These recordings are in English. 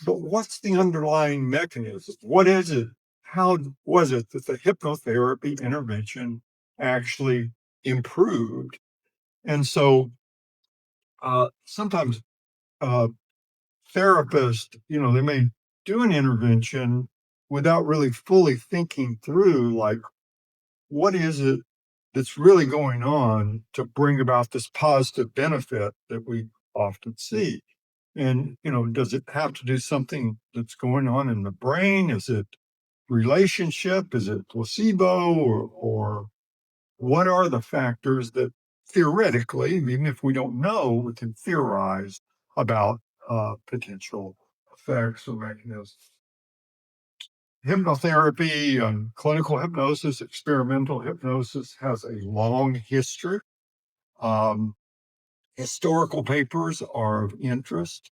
but what's the underlying mechanism? What is it? How was it that the hypnotherapy intervention actually improved? And so sometimes therapists, they may do an intervention without really fully thinking through, like, what is it that's really going on to bring about this positive benefit that we often see? And, does it have to do something that's going on in the brain? Is it relationship? Is it placebo? Or what are the factors that theoretically, even if we don't know, we can theorize about potential effects or mechanisms? Hypnotherapy, clinical hypnosis, experimental hypnosis has a long history. Historical papers are of interest,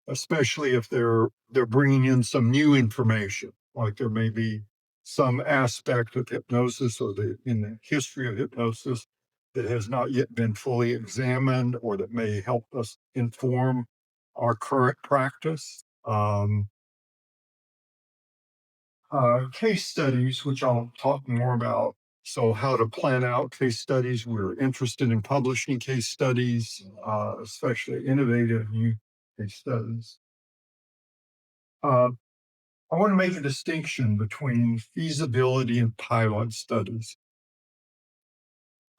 especially if they're bringing in some new information, like there may be some aspect of hypnosis or in the history of hypnosis that has not yet been fully examined or that may help us inform our current practice. Case studies, which I'll talk more about. So, how to plan out case studies. We're interested in publishing case studies, especially innovative new case studies. I want to make a distinction between feasibility and pilot studies.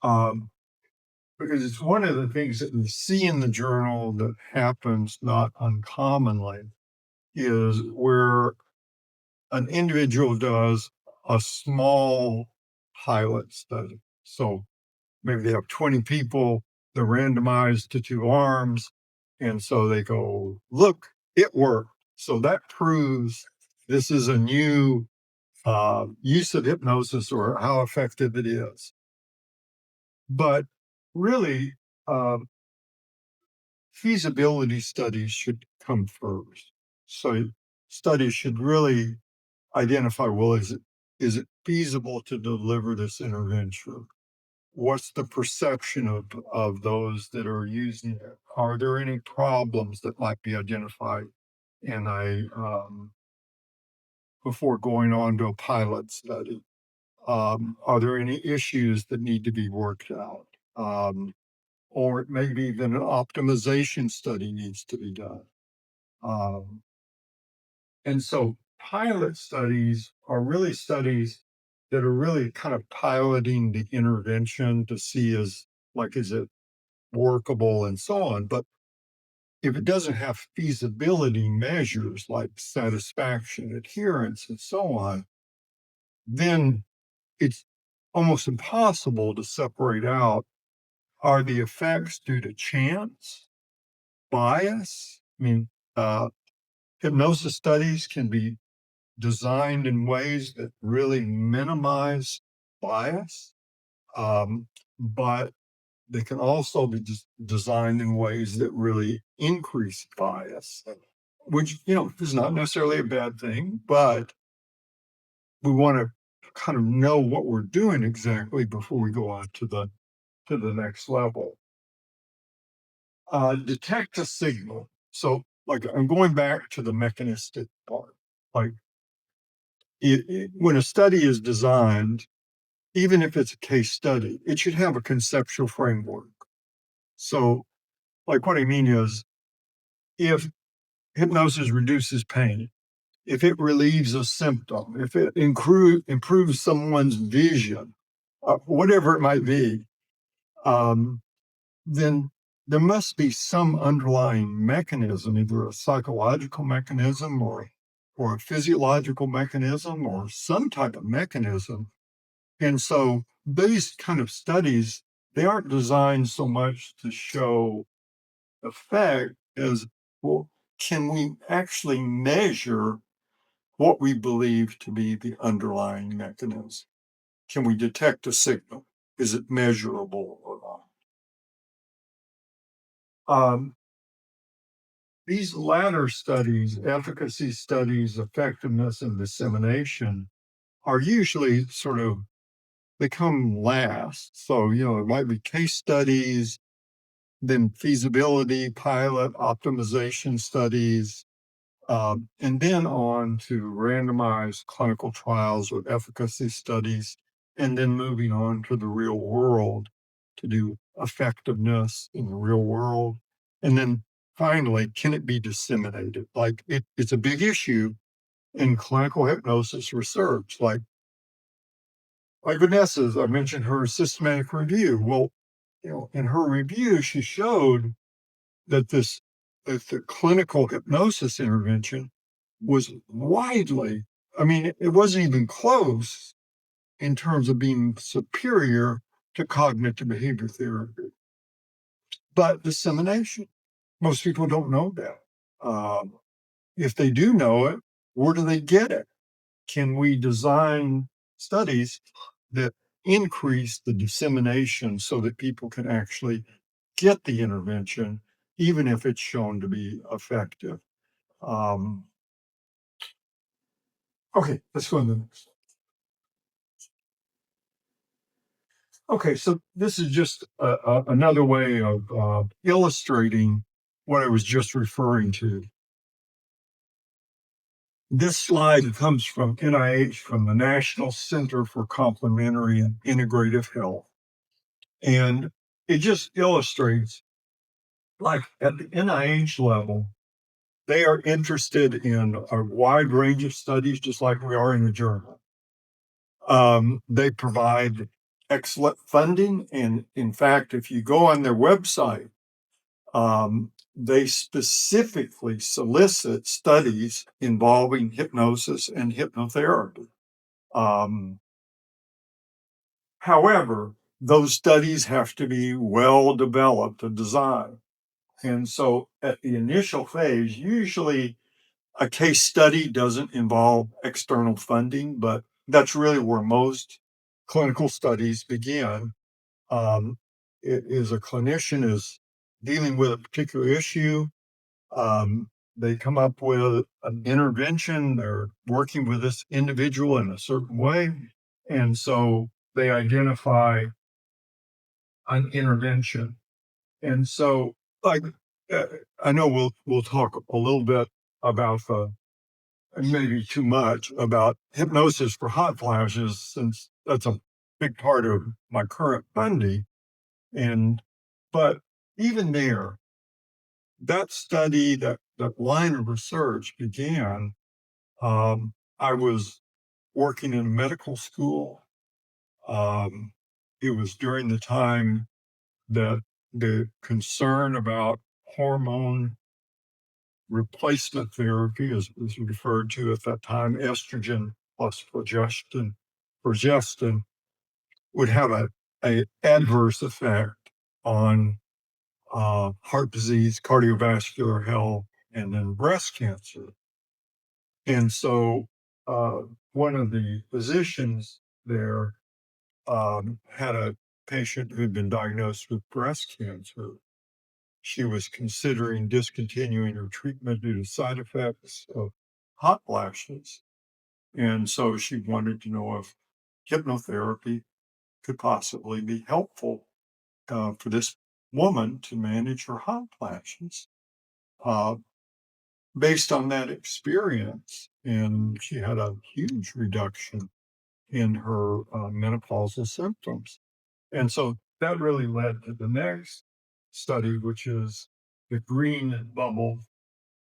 Because it's one of the things that we see in the journal that happens not uncommonly is where an individual does a small pilot study. So maybe they have 20 people, they're randomized to two arms. And so they go, look, it worked. So that proves this is a new use of hypnosis or how effective it is. But really, feasibility studies should come first. So studies should really identify, well, is it feasible to deliver this intervention? What's the perception of those that are using it? Are there any problems that might be identified in before going on to a pilot study? Are there any issues that need to be worked out? Or it may be that an optimization study needs to be done. And so pilot studies are really studies that are really kind of piloting the intervention to see is it workable and so on. But if it doesn't have feasibility measures like satisfaction, adherence, and so on, then it's almost impossible to separate out, are the effects due to chance, bias? I mean, hypnosis studies can be designed in ways that really minimize bias, but they can also be designed in ways that really increase bias, which is not necessarily a bad thing, but we want to kind of know what we're doing exactly before we go on to the next level. Detect a signal. So, like, I'm going back to the mechanistic part. Like, when a study is designed, even if it's a case study, it should have a conceptual framework. So, like, what I mean is, if hypnosis reduces pain, if it relieves a symptom, if it improves someone's vision, whatever it might be, then there must be some underlying mechanism, either a psychological mechanism or a physiological mechanism or some type of mechanism. And so these kind of studies, they aren't designed so much to show effect as, well, can we actually measure what we believe to be the underlying mechanism? Can we detect a signal? Is it measurable or not? These latter studies, efficacy studies, effectiveness, and dissemination, are usually they come last. So, it might be case studies, then feasibility, pilot, optimization studies, And then on to randomized clinical trials with efficacy studies, and then moving on to the real world to do effectiveness in the real world. And then finally, can it be disseminated? Like it's a big issue in clinical hypnosis research, like Vanessa's, I mentioned her systematic review. Well, in her review, she showed that the clinical hypnosis intervention was widely, I mean, it wasn't even close in terms of being superior to cognitive behavior therapy. But dissemination, most people don't know that. If they do know it, where do they get it? Can we design studies that increase the dissemination so that people can actually get the intervention, even if it's shown to be effective? Um, okay, let's go on to the next. Okay, so this is just another way of illustrating what I was just referring to. This slide comes from NIH, from the National Center for Complementary and Integrative Health. And it just illustrates, like at the NIH level, they are interested in a wide range of studies, just like we are in the journal. They provide excellent funding. And in fact, if you go on their website, they specifically solicit studies involving hypnosis and hypnotherapy. However, those studies have to be well developed and designed. And so at the initial phase, usually a case study doesn't involve external funding, but that's really where most clinical studies begin. It is a clinician is dealing with a particular issue. They come up with an intervention. They're working with this individual in a certain way. And so they identify an intervention. And so, like, I know we'll talk a little bit about maybe too much about hypnosis for hot flashes, since that's a big part of my current funding. And but even there, that study, that line of research began. I was working in medical school. Um, it was during the time that the concern about hormone replacement therapy, as was referred to at that time, estrogen plus progestin would have a adverse effect on heart disease, cardiovascular health, and then breast cancer. And so one of the physicians there had a patient who had been diagnosed with breast cancer. She was considering discontinuing her treatment due to side effects of hot flashes. And so she wanted to know if hypnotherapy could possibly be helpful for this woman to manage her hot flashes. Based on that experience, and she had a huge reduction in her menopausal symptoms. And so that really led to the next study, which is the green bubble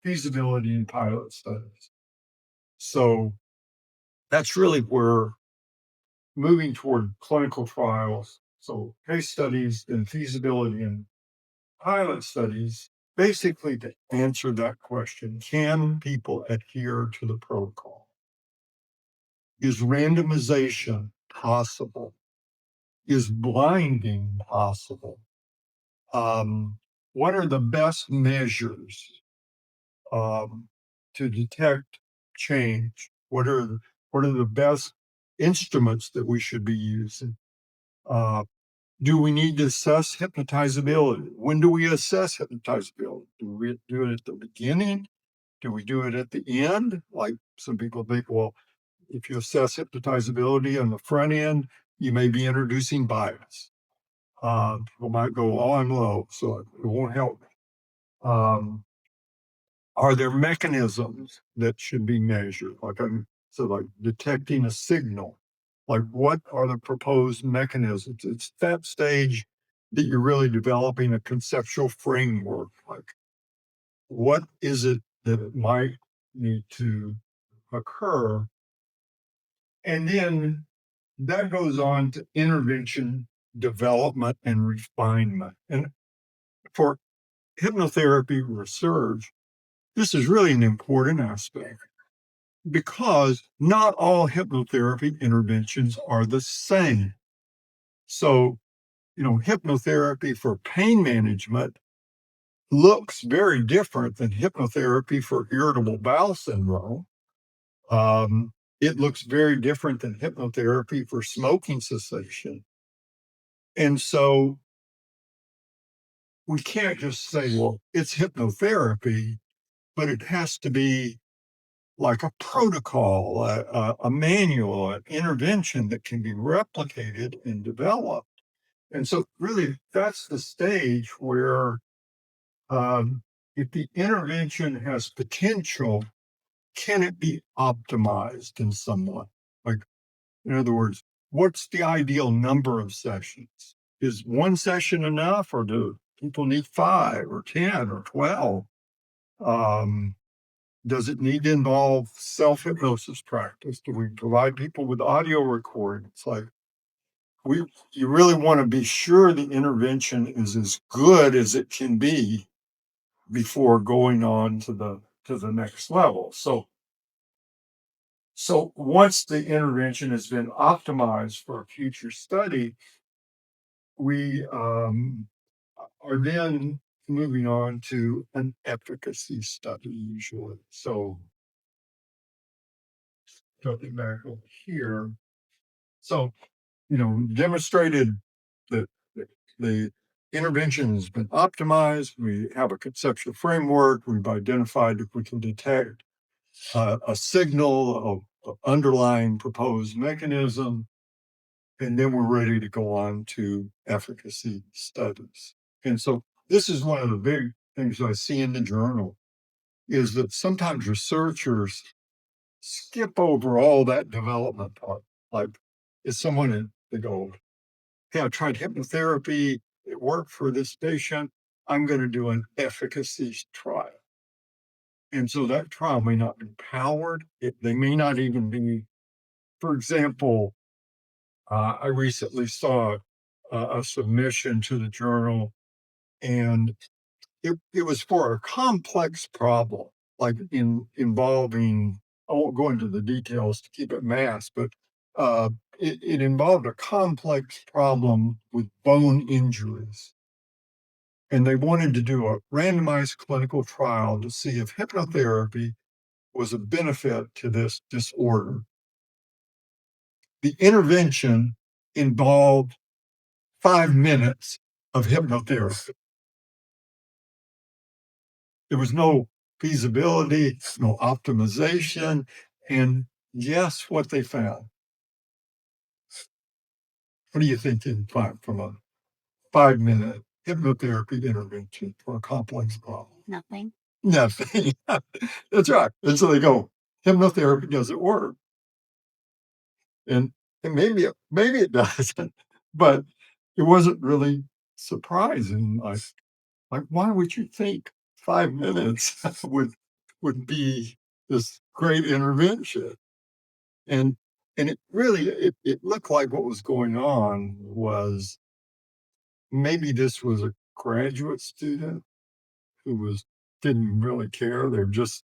feasibility and pilot studies. So that's really where moving toward clinical trials. So case studies and feasibility and pilot studies, basically to answer that question, can people adhere to the protocol? Is randomization possible? Is blinding possible? What are the best measures to detect change? What are the best instruments that we should be using? Do we need to assess hypnotizability? When do we assess hypnotizability? Do we do it at the beginning? Do we do it at the end? Like some people think, well, if you assess hypnotizability on the front end, you may be introducing bias. People might go, oh, I'm low, so it won't help me. Are there mechanisms that should be measured? Like detecting a signal. Like, what are the proposed mechanisms? It's that stage that you're really developing a conceptual framework. Like, what is it that might need to occur? And then that goes on to intervention, development, and refinement. And for hypnotherapy research, this is really an important aspect because not all hypnotherapy interventions are the same. So, hypnotherapy for pain management looks very different than hypnotherapy for irritable bowel syndrome. Um, it looks very different than hypnotherapy for smoking cessation. And so we can't just say, well, it's hypnotherapy, but it has to be like a protocol, a manual, an intervention that can be replicated and developed. And so, really, that's the stage where if the intervention has potential, can it be optimized in some way? Like, in other words, what's the ideal number of sessions? Is one session enough, or do people need 5 or 10 or 12? Um, does it need to involve self hypnosis practice? Do we provide people with audio recordings? Like, you really want to be sure the intervention is as good as it can be before going on to the next level. So once the intervention has been optimized for a future study, we are then moving on to an efficacy study usually. So jumping back over here. So, demonstrated that the intervention has been optimized. We have a conceptual framework. We've identified if we can detect a signal of underlying proposed mechanism, and then we're ready to go on to efficacy studies. And so this is one of the big things I see in the journal is that sometimes researchers skip over all that development part. Like, is someone they go, hey, I tried hypnotherapy, it worked for this patient. I'm going to do an efficacy trial. And so that trial may not be powered. They may not even be, for example, I recently saw a submission to the journal, and it was for a complex problem, like involving, I won't go into the details to keep it mass, but it involved a complex problem with bone injuries. And they wanted to do a randomized clinical trial to see if hypnotherapy was a benefit to this disorder. The intervention involved 5 minutes of hypnotherapy. There was no feasibility, no optimization. And guess what they found? What do you think from a 5 minute hypnotherapy intervention for a complex problem? Nothing. Nothing. That's right. And so they go, hypnotherapy doesn't work. And, maybe it doesn't, but it wasn't really surprising. Like, why would you think 5 minutes would be this great intervention? And it really it looked like what was going on was maybe this was a graduate student who didn't really care. They're just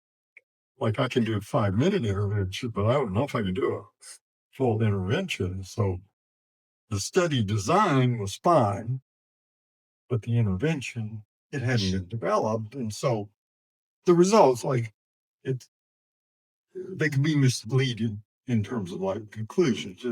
like, I can do a 5 minute intervention, but I don't know if I can do a full intervention. So the study design was fine, but the intervention, it hadn't been developed. And so the results, like, it's they can be misleading in terms of like conclusions.